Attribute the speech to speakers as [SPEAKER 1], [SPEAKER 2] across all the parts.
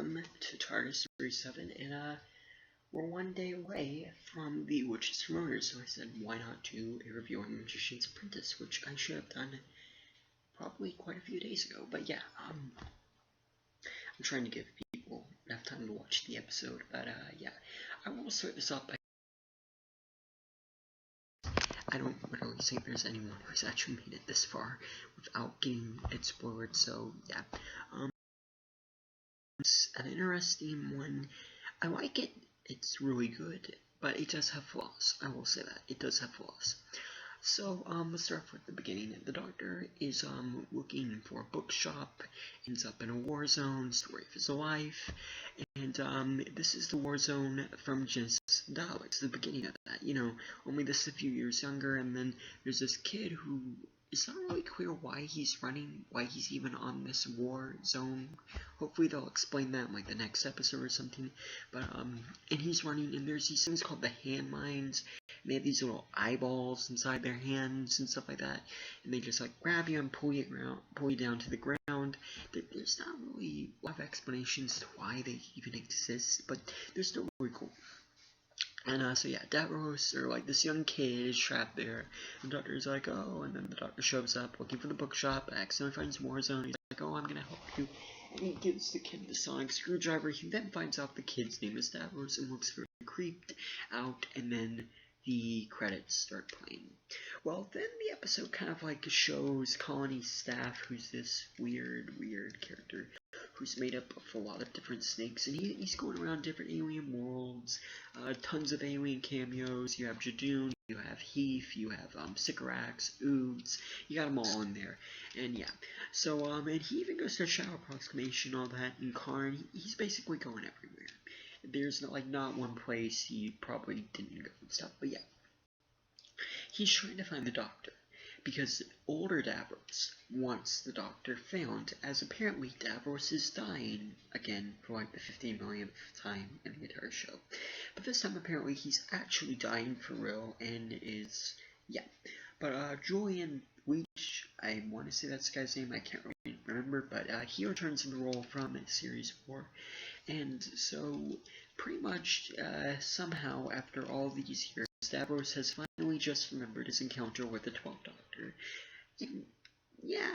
[SPEAKER 1] welcome to TARDIS 37, and we're one day away from the Witch's premiere, so I said why not do a review on The Magician's Apprentice, which I should have done probably quite a few days ago, but yeah, I'm trying to give people enough time to watch the episode, but yeah, I will start this up. I don't literally think there's anyone who's actually made it this far without getting it spoiled, so yeah, it's an interesting one. I like it, it's really good, but it does have flaws. I will say that, it does have flaws. So, let's start off with the beginning. The Doctor is, looking for a bookshop, ends up in a war zone, story of his life, and, this is the war zone from Genesis Daleks, the beginning of that, you know, only this a few years younger, and then there's this kid who it's not really clear why he's running, why he's even on this war zone. Hopefully they'll explain that in like the next episode or something. But and he's running, and there's these things called the hand mines. And they have these little eyeballs inside their hands and stuff like that, and they just like grab you and pull you down to the ground. There's not really a lot of explanations to why they even exist, but they're still really cool. And so yeah, Davros, or like this young kid, is trapped there. The Doctor's like, oh, and then the Doctor shows up looking for the bookshop, accidentally finds Warzone. He's like, oh, I'm gonna help you. And he gives the kid the sonic screwdriver. He then finds out the kid's name is Davros and looks very creeped out, and then the credits start playing. Well, then the episode kind of like shows Colony Staff, who's this weird character who's made up of a lot of different snakes, and he's going around different alien worlds, tons of alien cameos. You have Jadoon, you have Heath, you have Sycorax, Oods, you got them all in there, and yeah. So, and he even goes to Shadow Approximation, all that, and Karn, he's basically going everywhere. There's not one place he probably didn't go and stuff, but yeah. He's trying to find the Doctor, because older Davros wants the Doctor found, as apparently Davros is dying again for like the 50 millionth time in the entire show. But this time apparently he's actually dying for real, and is, yeah. But Julian Leach, I want to say that's the guy's name, I can't really remember, but he returns in the role from Series 4. And so, pretty much, somehow, after all these years, Davros has finally just remembered his encounter with the 12th Doctor. And, yeah,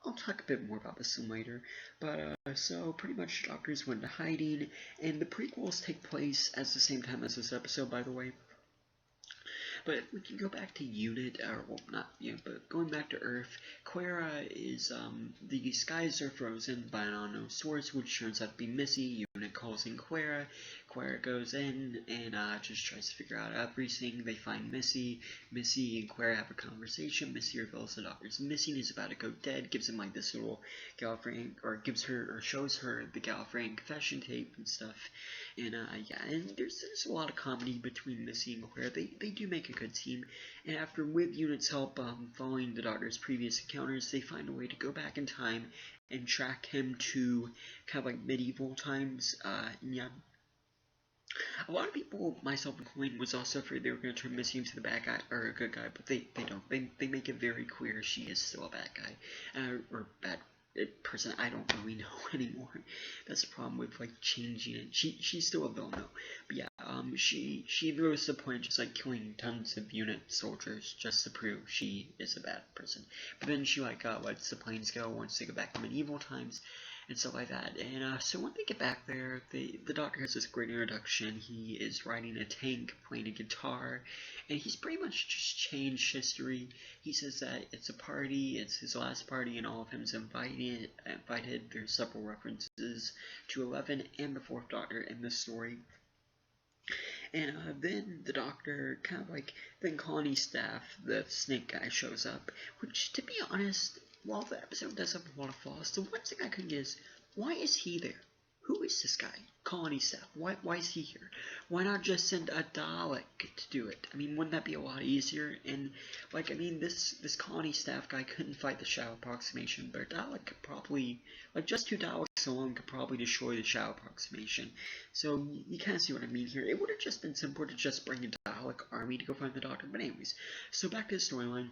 [SPEAKER 1] I'll talk a bit more about this later. But, so, pretty much, Doctors went into hiding, and the prequels take place at the same time as this episode, by the way. But we can go back to Unit, or well, not Unit, but going back to Earth. Clara is, the skies are frozen by an unknown source, which turns out to be Missy. Unit calls in Clara. Clara goes in and just tries to figure out everything. They find Missy. Missy and Clara have a conversation. Missy reveals the Doctor's missing. He's about to go dead. Gives him like this little Gallifreyan, or gives her, or shows her the Gallifreyan confession tape and stuff. And yeah, and there's a lot of comedy between Missy and Clara. They do make a good team. And after, with Unit's help, following the Doctor's previous encounters, they find a way to go back in time and track him to kind of like medieval times. Yeah. A lot of people, myself included, was also afraid they were going to turn Missy into the bad guy, or a good guy, but they don't. They make it very clear she is still a bad guy, or bad person. I don't really know anymore. That's the problem with like changing it. She's still a villain though. But yeah, she goes to the point of just like killing tons of Unit soldiers just to prove she is a bad person. But then she like lets the planes go once they go back to medieval times and stuff like that. And so when they get back there, the Doctor has this great introduction. He is riding a tank, playing a guitar, and he's pretty much just changed history. He says that it's a party, it's his last party, and all of him is invited. There's several references to 11 and the 4th Doctor in this story. And then the Doctor, kind of like, then Colony Staff, the snake guy, shows up, which, to be honest, while the episode does have a lot of flaws, the one thing I couldn't get is, why is he there? Who is this guy? Colony Staff. Why is he here? Why not just send a Dalek to do it? I mean, wouldn't that be a lot easier? And, like, I mean, this Colony Staff guy couldn't fight the Shadow Approximation, but a Dalek could probably, like, just 2 Daleks alone could probably destroy the Shadow Approximation. So, you kind of see what I mean here. It would have just been simpler to just bring a Dalek army to go find the Doctor, but anyways. So, back to the storyline.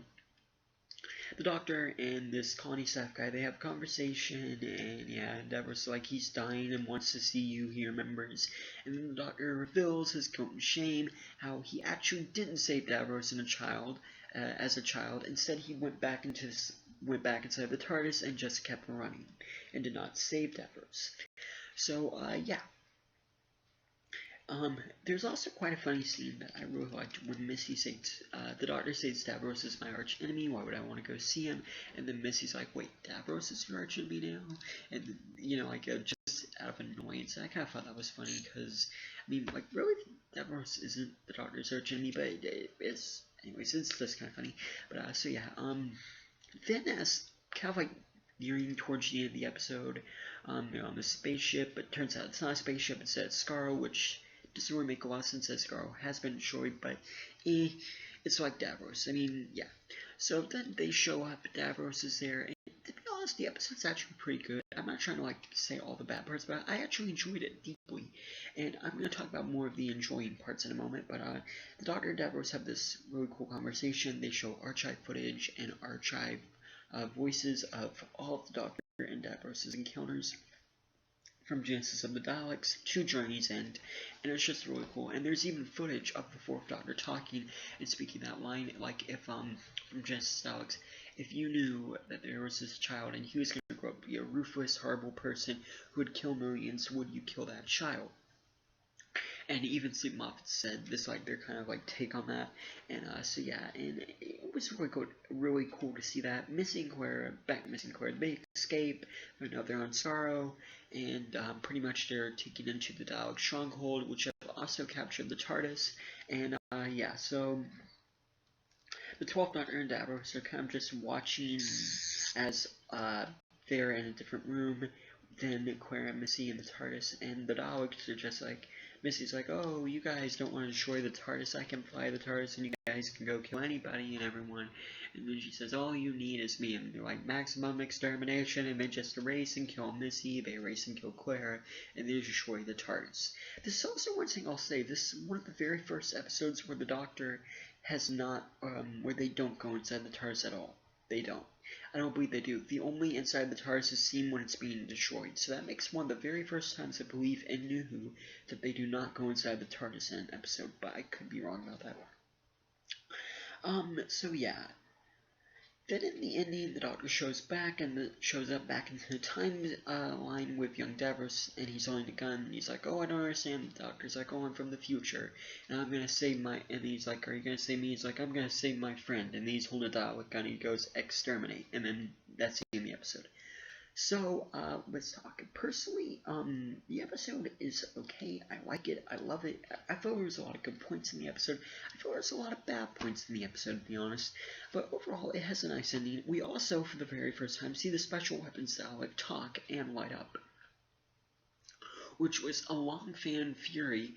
[SPEAKER 1] the doctor and this colony staff guy, they have a conversation, and yeah, Davros like he's dying and wants to see you. He remembers, and then the doctor reveals his guilt and shame, how he actually didn't save Davros as a child. Instead, he went back inside the TARDIS and just kept running, and did not save Davros. So yeah. There's also quite a funny scene that I really liked when Missy says, the doctor says Davros is my arch enemy, why would I want to go see him? And then Missy's like, wait, Davros is your arch enemy now? And, you know, like, just out of annoyance. I kind of thought that was funny, because, I mean, like, really, Davros isn't the doctor's arch enemy, but it is. Anyways, it's just kind of funny. But, so yeah, then as kind of like nearing towards the end of the episode, they're on the spaceship, but it turns out it's not a spaceship, it's a Skaro, which doesn't really make a lot of sense as Skaro has been destroyed, but it's like Davros. I mean, yeah. So then they show up, Davros is there, and to be honest, the episode's actually pretty good. I'm not trying to like say all the bad parts, but I actually enjoyed it deeply. And I'm going to talk about more of the enjoying parts in a moment, but the Doctor and Davros have this really cool conversation. They show archive footage and archive voices of all of the Doctor and Davros' encounters, from Genesis of the Daleks to Journey's End, and it's just really cool. And there's even footage of the Fourth Doctor talking and speaking that line, like if from Genesis of the Daleks, if you knew that there was this child and he was going to grow up to be a ruthless, horrible person who would kill millions, would you kill that child? And even Steve Moffat said this, like, their kind of like take on that. And so yeah, and it was really cool to see that. Missing Claire, they escape, but now they're on Sorrow, and pretty much they're taken into the Dalek stronghold, which have also captured the TARDIS. And yeah, so the 12th Doctor and Davros are kind of just watching as they're in a different room than Claire and Missy in the TARDIS, and the Daleks are just like, Missy's like, oh, you guys don't want to destroy the TARDIS, I can fly the TARDIS and you guys can go kill anybody and everyone. And then she says, all you need is me, and they're like, maximum extermination, and they just erase and kill Missy, they erase and kill Claire, and they destroy the TARDIS. This is also one thing I'll say, this is one of the very first episodes where the Doctor has not, where they don't go inside the TARDIS at all. They don't. I don't believe they do. The only inside the TARDIS is seen when it's being destroyed. So that makes one of the very first times I believe in New Who that they do not go inside the TARDIS in an episode, but I could be wrong about that. So yeah. Then in the ending, the Doctor shows up back into the timeline with young Davros, and he's holding a gun, and he's like, oh, I don't understand. The Doctor's like, oh, I'm from the future, and I'm gonna save and he's like, are you gonna save me? He's like, I'm gonna save my friend, and he's holding a Dalek gun, and he goes, exterminate, and then that's the end of the episode. So, let's talk. Personally, the episode is okay. I like it. I love it. I feel there was a lot of good points in the episode. I feel there's a lot of bad points in the episode, to be honest. But overall, it has a nice ending. We also, for the very first time, see the special weapons Dalek talk and light up, which was a long fan theory,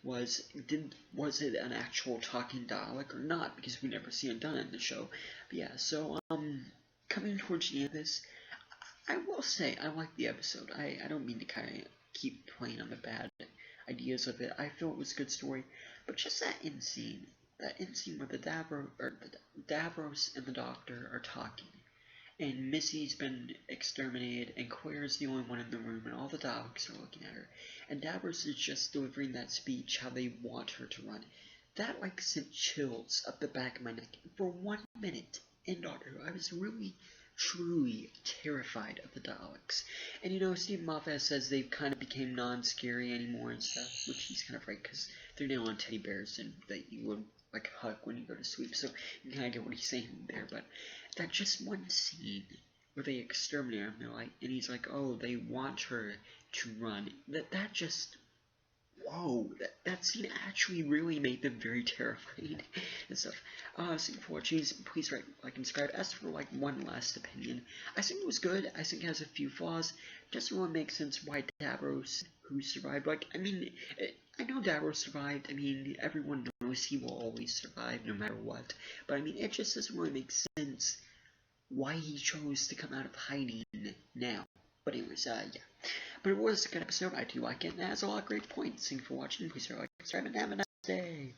[SPEAKER 1] was it an actual talking Dalek or not, because we never see it done in the show. But yeah, so coming towards the end of this, I will say I like the episode. I don't mean to kind of keep playing on the bad ideas of it. I feel it was a good story, but just that end scene where the Davros and the Doctor are talking, and Missy's been exterminated, and Claire's the only one in the room, and all the Daleks are looking at her, and Davros is just delivering that speech how they want her to run. That like sent chills up the back of my neck for 1 minute. In Doctor Who, I was really, truly terrified of the Daleks. And you know, Stephen Moffat says they've kind of became non-scary anymore and stuff, which he's kind of right, because they're now on teddy bears and that you would like hug when you go to sleep, so you kind of get what he's saying there. But that just one scene where they exterminate him, and he's like, oh, they want her to run. That just, whoa, that scene actually really made them very terrifying and stuff. So for watching, please rate, like, and subscribe. As for, like, one last opinion, I think it was good. I think it has a few flaws. Doesn't really make sense why Davros, who survived, like, I mean, I know Davros survived. I mean, everyone knows he will always survive no matter what. But, I mean, it just doesn't really make sense why he chose to come out of hiding now. But anyways, yeah. But it was a good episode. I do like it, and it has a lot of great points. Thank you for watching. Please like, subscribe, and have a nice day.